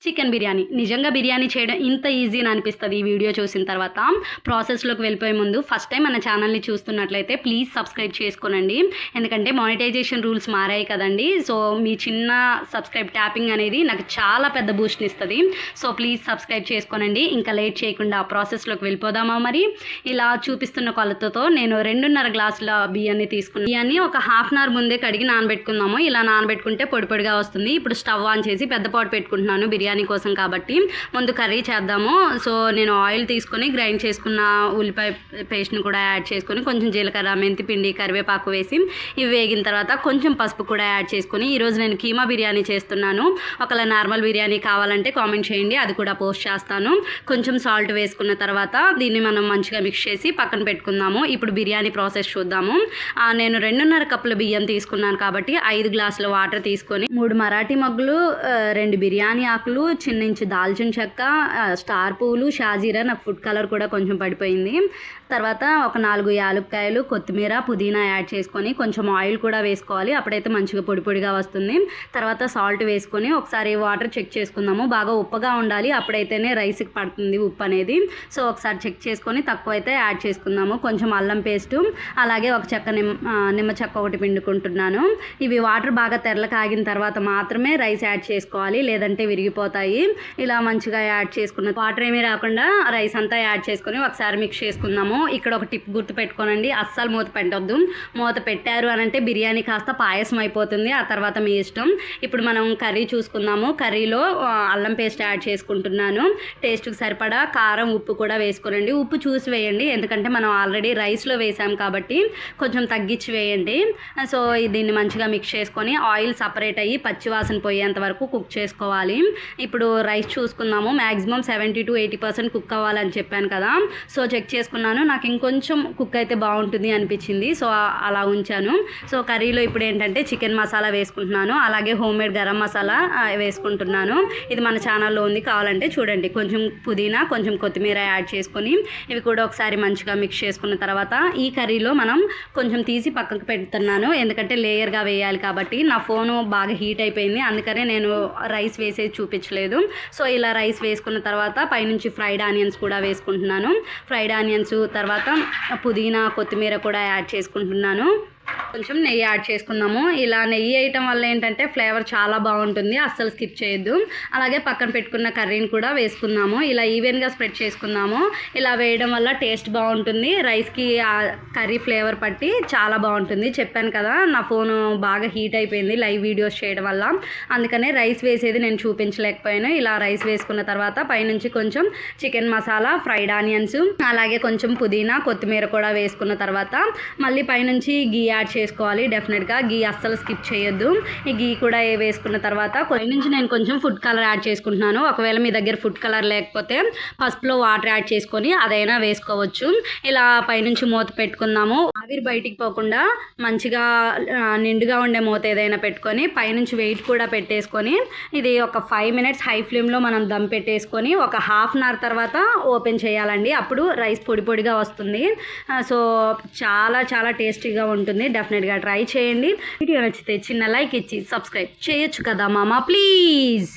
Chicken biryani నిజంగా బిర్యానీ చేయడం ఇంత ఈజీ అని అనిపిస్తుంది ఈ వీడియో చూసిన తర్వాత. ప్రాసెస్లోకి వెళ్ళిపోయే ముందు ఫస్ట్ టైం మన ఛానల్ని చూస్తున్నట్లయితే ప్లీజ్ సబ్స్క్రైబ్ చేసుకోనండి. ఎందుకంటే మానిటైజేషన్ రూల్స్ మారాయి కదండి. సో మీ చిన్న సబ్స్క్రైబ్ ట్యాపింగ్ అనేది నాకు చాలా పెద్ద బూస్ట్ని ఇస్తుంది. సో ప్లీజ్ సబ్స్క్రైబ్ చేసుకోనండి. ఇంకా లేట్ చేయకుండా ప్రాసెస్లోకి వెళ్ళిపోదామా. మరి ఇలా చూపిస్తున్న కొలతతో నేను 2.5 గ్లాసుల బియ్యాన్ని తీసుకున్నాను. బియ్యాన్ని ఒక హాఫ్ అన్ అవర్ ముందే కడిగి నానబెట్టుకుందాము. ఇలా నానబెట్టుకుంటే పొడి పొడిగా వస్తుంది. ఇప్పుడు స్టవ్ ఆన్ చేసి పెద్ద పాటు పెట్టుకుంటున్నాను బిర్యానీ కోసం కాబట్టి. ముందు కర్రీ చేద్దాము. సో నేను ఆయిల్ తీసుకొని గ్రైండ్ చేసుకున్న ఉల్లిపాయ పేస్ట్ని కూడా యాడ్ చేసుకొని కొంచెం జీలకర్ర, మెంతి పిండి, కరివేపాకు వేసి ఇవి వేగిన తర్వాత కొంచెం పసుపు కూడా యాడ్ చేసుకొని, ఈరోజు నేను కీమా బిర్యానీ చేస్తున్నాను. ఒకవేళ నార్మల్ బిర్యానీ కావాలంటే కామెంట్ చేయండి, అది కూడా పోస్ట్ చేస్తాను. కొంచెం సాల్ట్ వేసుకున్న తర్వాత దీన్ని మనం మంచిగా మిక్స్ చేసి పక్కన పెట్టుకుందాము. ఇప్పుడు బిర్యానీ ప్రాసెస్ చూద్దాము. నేను 2.5 కప్పుల బియ్యం తీసుకున్నాను కాబట్టి 5 గ్లాసుల వాటర్ తీసుకొని 3 మరాఠీ మొగ్గులు, 2 బిర్యానీ ఆకులు, చిన్న ఇంచు దాల్చిన చెక్క, స్టార్ పువ్వులు, షాజీరా, నాకు ఫుడ్ కలర్ కూడా కొంచెం పడిపోయింది. తర్వాత ఒక 4 యాలక్కాయలు, కొత్తిమీర, పుదీనా యాడ్ చేసుకొని కొంచెం ఆయిల్ కూడా వేసుకోవాలి. అప్పుడైతే మంచిగా పొడి పొడిగా వస్తుంది. తర్వాత సాల్ట్ వేసుకొని ఒకసారి వాటర్ చెక్ చేసుకుందాము. బాగా ఉప్పగా ఉండాలి, అప్పుడైతేనే రైస్కి పడుతుంది ఉప్పు అనేది. సో ఒకసారి చెక్ చేసుకొని తక్కువ అయితే యాడ్ చేసుకుందాము. కొంచెం అల్లం పేస్టు, అలాగే ఒక చెక్క నిమ్మ చెక్క ఒకటి పిండుకుంటున్నాను. ఇవి వాటర్ బాగా తెరల కాగిన తర్వాత మాత్రమే రైస్ యాడ్ చేసుకోవాలి, లేదంటే విరిగిపోతాయి. ఇలా మంచిగా యాడ్ చేసుకున్న వాటర్ ఏమీ రాకుండా రైస్ అంతా యాడ్ చేసుకొని ఒకసారి మిక్స్ చేసుకుందాము. ఇక్కడ ఒక టిప్ గుర్తు పెట్టుకోనండి, అస్సలు మూత పెట్టొద్దు. మూత పెట్టారు అని అంటే బిర్యానీ కాస్త పాయసం అయిపోతుంది. ఆ తర్వాత మీ ఇష్టం. ఇప్పుడు మనం కర్రీ చూసుకుందాము. కర్రీలో అల్లం పేస్ట్ యాడ్ చేసుకుంటున్నాను. టేస్ట్కి సరిపడా కారం, ఉప్పు కూడా వేసుకోనండి. ఉప్పు చూసి వేయండి, ఎందుకంటే మనం ఆల్రెడీ రైస్లో వేసాం కాబట్టి కొంచెం తగ్గించి వేయండి. సో దీన్ని మంచిగా మిక్స్ చేసుకొని ఆయిల్ సపరేట్ అయ్యి పచ్చివాసన పోయేంత వరకు కుక్ చేసుకోవాలి. ఇప్పుడు రైస్ చూసుకుందాము. మ్యాక్సిమం 70 to 80% కుక్ అవ్వాలని చెప్పాను కదా. సో చెక్ చేసుకున్నాను, నాకు ఇంకొంచెం కుక్ అయితే బాగుంటుంది అనిపించింది. సో అలా ఉంచాను. సో కర్రీలో ఇప్పుడు ఏంటంటే చికెన్ మసాలా వేసుకుంటున్నాను, అలాగే హోమ్మేడ్ గరం మసాలా వేసుకుంటున్నాను. ఇది మన ఛానల్లో ఉంది, కావాలంటే చూడండి. కొంచెం పుదీనా, కొంచెం కొత్తిమీర యాడ్ చేసుకొని ఇవి కూడా ఒకసారి మంచిగా మిక్స్ చేసుకున్న తర్వాత ఈ కర్రీలో మనం కొంచెం తీసి పక్కకు పెడుతున్నాను, ఎందుకంటే లేయర్గా వేయాలి కాబట్టి. నా ఫోను బాగా హీట్ అయిపోయింది, అందుకనే నేను రైస్ వేసేది చూపించలేదు. సో ఇలా రైస్ వేసుకున్న తర్వాత పైనుంచి ఫ్రైడ్ ఆనియన్స్ కూడా వేసుకుంటున్నాను. ఫ్రైడ్ ఆనియన్స్ తర్వాత పుదీనా, కొత్తిమీర కూడా యాడ్ చేసుకుంటున్నాను. కొంచెం నెయ్యి యాడ్ చేసుకుందాము. ఇలా నెయ్యి వేయటం వల్ల ఏంటంటే ఫ్లేవర్ చాలా బాగుంటుంది, అస్సలు స్కిప్ చేయొద్దు. అలాగే పక్కన పెట్టుకున్న కర్రీని కూడా వేసుకుందాము. ఇలా ఈవెన్గా స్ప్రెడ్ చేసుకుందాము. ఇలా వేయడం వల్ల టేస్ట్ బాగుంటుంది, రైస్కి ఆ కర్రీ ఫ్లేవర్ పట్టి చాలా బాగుంటుంది. చెప్పాను కదా, నా ఫోను బాగా హీట్ అయిపోయింది లైవ్ వీడియోస్ చేయడం వల్ల, అందుకనే రైస్ వేసేది నేను చూపించలేకపోయాను. ఇలా రైస్ వేసుకున్న తర్వాత పైనుంచి కొంచెం చికెన్ మసాలా, ఫ్రైడ్ ఆనియన్స్, అలాగే కొంచెం పుదీనా, కొత్తిమీర కూడా వేసుకున్న తర్వాత మళ్ళీ పైనుంచి గీ యాడ్ చేసుకోవాలి. డెఫినెట్గా గీ అస్సలు స్కిప్ చేయొద్దు. ఈ గీ కూడా వేసుకున్న తర్వాత పైనుంచి నేను కొంచెం ఫుడ్ కలర్ యాడ్ చేసుకుంటున్నాను. ఒకవేళ మీ దగ్గర ఫుడ్ కలర్ లేకపోతే పసుపులో వాటర్ యాడ్ చేసుకొని అదైనా వేసుకోవచ్చు. ఇలా పైనుంచి మూత పెట్టుకుందాము. ఆవిరి బయటికి పోకుండా మంచిగా నిండుగా ఉండే మూత ఏదైనా పెట్టుకొని పైనుంచి వెయిట్ కూడా పెట్టేసుకొని ఇది ఒక 5 minutes హై ఫ్లేమ్లో మనం దమ్ పెట్టేసుకొని ఒక హాఫ్ అన్ అవర్ తర్వాత ఓపెన్ చేయాలండి. అప్పుడు రైస్ పొడి పొడిగా వస్తుంది. సో చాలా చాలా టేస్టీగా ఉంటుంది. డెఫినెట్గా ట్రై చేయండి. వీడియో నచ్చితే చిన్న లైక్ ఇచ్చి సబ్స్క్రైబ్ చేయొచ్చు కదా మామ, ప్లీజ్.